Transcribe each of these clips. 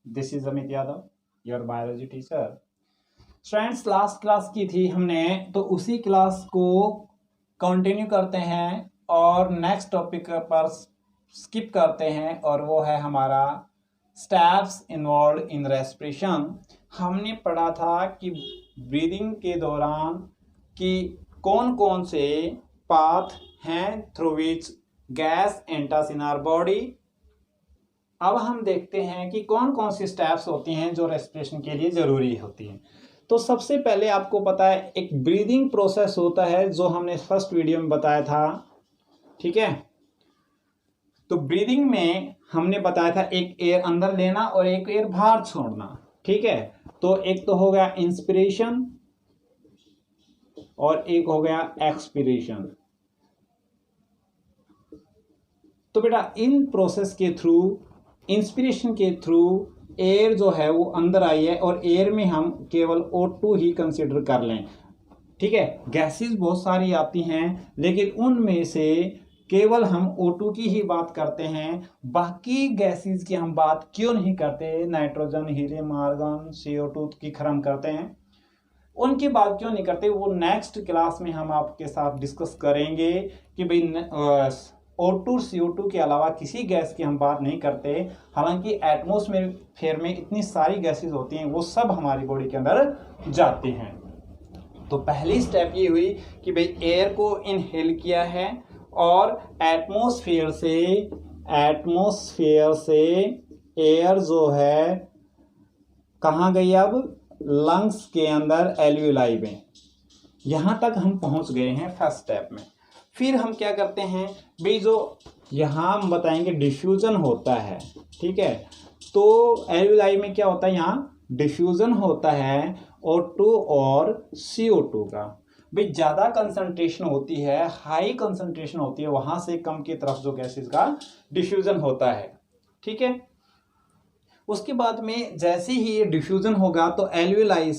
This is Amit Yadav, your biology teacher. Students, last class की थी हमने, तो उसी क्लास को कंटिन्यू करते हैं और नेक्स्ट टॉपिक पर स्किप करते हैं, और वो है हमारा स्टेप्स इन्वॉल्व इन रेस्पिरेशन। हमने पढ़ा था कि ब्रीदिंग के दौरान कि कौन कौन से पाथ हैं through which gas enters in our body. अब हम देखते हैं कि कौन कौन सी स्टेप्स होती हैं जो रेस्पिरेशन के लिए ज़रूरी होती हैं। तो सबसे पहले आपको पता है एक ब्रीदिंग प्रोसेस होता है जो हमने फर्स्ट वीडियो में बताया था, ठीक है। तो ब्रीदिंग में हमने बताया था एक एयर अंदर लेना और एक एयर बाहर छोड़ना, ठीक है। तो एक तो हो गया इंस्पिरेशन और एक हो गया एक्सपिरेशन। तो बेटा इन प्रोसेस के थ्रू, इंस्पिरेशन के थ्रू एयर जो है वो अंदर आई है और एयर में हम केवल O2 ही कंसिडर कर लें, ठीक है। गैसेस बहुत सारी आती हैं लेकिन उनमें से केवल हम O2 की ही बात करते हैं, बाकी गैसेस की हम बात क्यों नहीं करते। नाइट्रोजन, हीलियम, आर्गन, CO2 की हम करते हैं, उनकी बात क्यों नहीं करते, वो नेक्स्ट क्लास में हम आपके साथ डिस्कस करेंगे कि भाई O2 CO2 के अलावा किसी गैस की हम बात नहीं करते। हालांकि एटमॉस्फेयर में इतनी सारी गैसेस होती हैं, वो सब हमारी बॉडी के अंदर जाती हैं। तो पहली स्टेप ये हुई कि भाई एयर को इनहेल किया है और एटमॉस्फेयर से एयर जो है कहाँ गई, अब लंग्स के अंदर एल्वियोलाई में। यहां तक हम पहुंच गए हैं फर्स्ट स्टेप में। फिर हम क्या करते हैं भाई, जो यहां हम बताएंगे डिफ्यूजन होता है, ठीक है। तो एल्वियोलाई में क्या होता है, यहाँ डिफ्यूजन होता है O2 और CO2 का। भाई ज्यादा कंसंट्रेशन होती है, हाई कंसंट्रेशन होती है, वहां से कम की तरफ जो गैसेस का डिफ्यूजन होता है, ठीक है। उसके बाद में जैसे ही ये डिफ्यूजन होगा तो एल्वियोलाई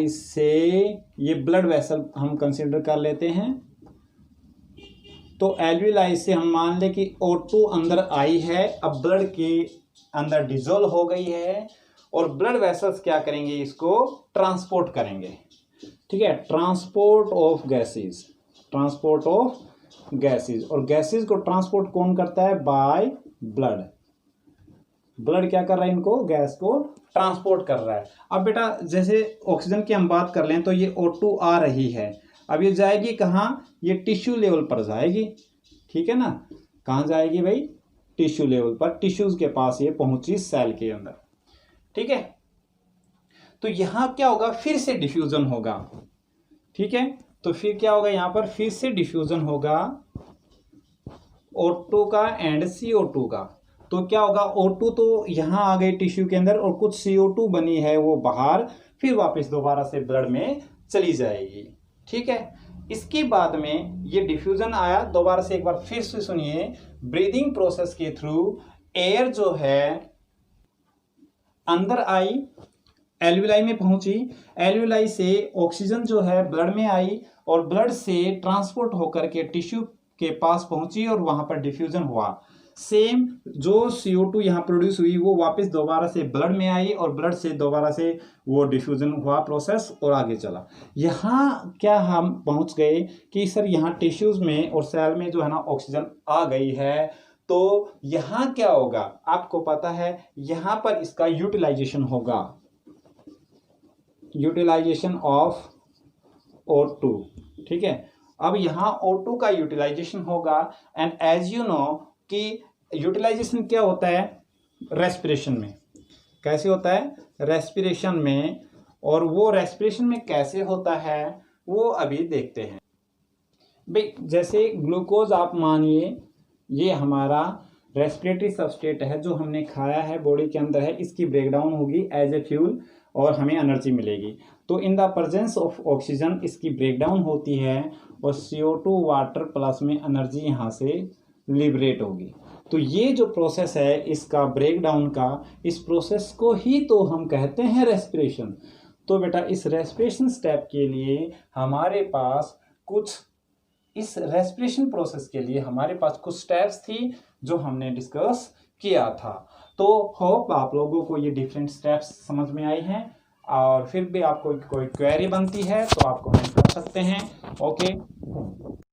से ये ब्लड वेसल हम कंसीडर कर लेते हैं। तो एल्वियोलाई से हम मान लें कि O2 अंदर आई है, अब ब्लड के अंदर डिजोल्व हो गई है और ब्लड वेसल्स क्या करेंगे, इसको ट्रांसपोर्ट करेंगे, ठीक है। ट्रांसपोर्ट ऑफ गैसेस, और गैसेस को ट्रांसपोर्ट कौन करता है, बाय ब्लड क्या कर रहा है, इनको गैस को ट्रांसपोर्ट कर रहा है। अब बेटा जैसे ऑक्सीजन की हम बात कर लें तो ये O2 आ रही है, अब ये जाएगी कहाँ, ये टिश्यू लेवल पर जाएगी, ठीक है ना। कहाँ जाएगी भाई, टिश्यू लेवल पर, टिश्यूज के पास ये पहुंची सेल के अंदर, ठीक है। तो यहां क्या होगा, फिर से डिफ्यूजन होगा, ठीक है। तो फिर क्या होगा, यहां पर फिर से डिफ्यूजन होगा O2 का एंड CO2 का। तो क्या होगा, O2 तो यहां आ गई टिश्यू के अंदर और कुछ CO2 बनी है वो बाहर, फिर वापस दोबारा से ब्लड में चली जाएगी, ठीक है। इसके बाद में ये डिफ्यूजन आया, दोबारा से एक बार फिर से सुनिए। ब्रीदिंग प्रोसेस के थ्रू एयर जो है अंदर आई, एल्वियोलाई में पहुंची, एल्वियोलाई से ऑक्सीजन जो है ब्लड में आई और ब्लड से ट्रांसपोर्ट होकर के टिश्यू के पास पहुंची और वहां पर डिफ्यूजन हुआ। सेम जो CO2 यहाँ प्रोड्यूस हुई वो वापस दोबारा से ब्लड में आई और ब्लड से दोबारा से वो डिफ्यूजन हुआ प्रोसेस और आगे चला। यहाँ क्या हम पहुंच गए कि सर यहाँ टिश्यूज में और सेल में जो है ना ऑक्सीजन आ गई है, तो यहाँ क्या होगा आपको पता है, यहाँ पर इसका यूटिलाइजेशन होगा, यूटिलाइजेशन ऑफ O2, ठीक है। अब यहाँ O2 का यूटिलाइजेशन होगा एंड एज यू नो कि यूटिलाइजेशन क्या होता है रेस्पिरेशन में, कैसे होता है रेस्पिरेशन में, और वो रेस्पिरेशन में कैसे होता है वो अभी देखते हैं। भाई जैसे ग्लूकोज आप मानिए, ये हमारा रेस्पिरेटरी सबस्ट्रेट है जो हमने खाया है, बॉडी के अंदर है, इसकी ब्रेकडाउन होगी एज ए फ्यूल और हमें एनर्जी मिलेगी। तो in the presence of oxygen इसकी ब्रेकडाउन होती है और CO2 वाटर प्लस में एनर्जी यहाँ से लिबरेट होगी। तो ये जो प्रोसेस है इसका ब्रेकडाउन का, इस प्रोसेस को ही तो हम कहते हैं रेस्पिरेशन। तो बेटा इस रेस्पिरेशन स्टेप के लिए हमारे पास कुछ, इस रेस्पिरेशन प्रोसेस के लिए हमारे पास कुछ स्टेप्स थी जो हमने डिस्कस किया था। तो होप आप लोगों को ये डिफरेंट स्टेप्स समझ में आए हैं, और फिर भी आपको कोई क्वेरी बनती है तो आप कमेंट कर सकते हैं। ओके।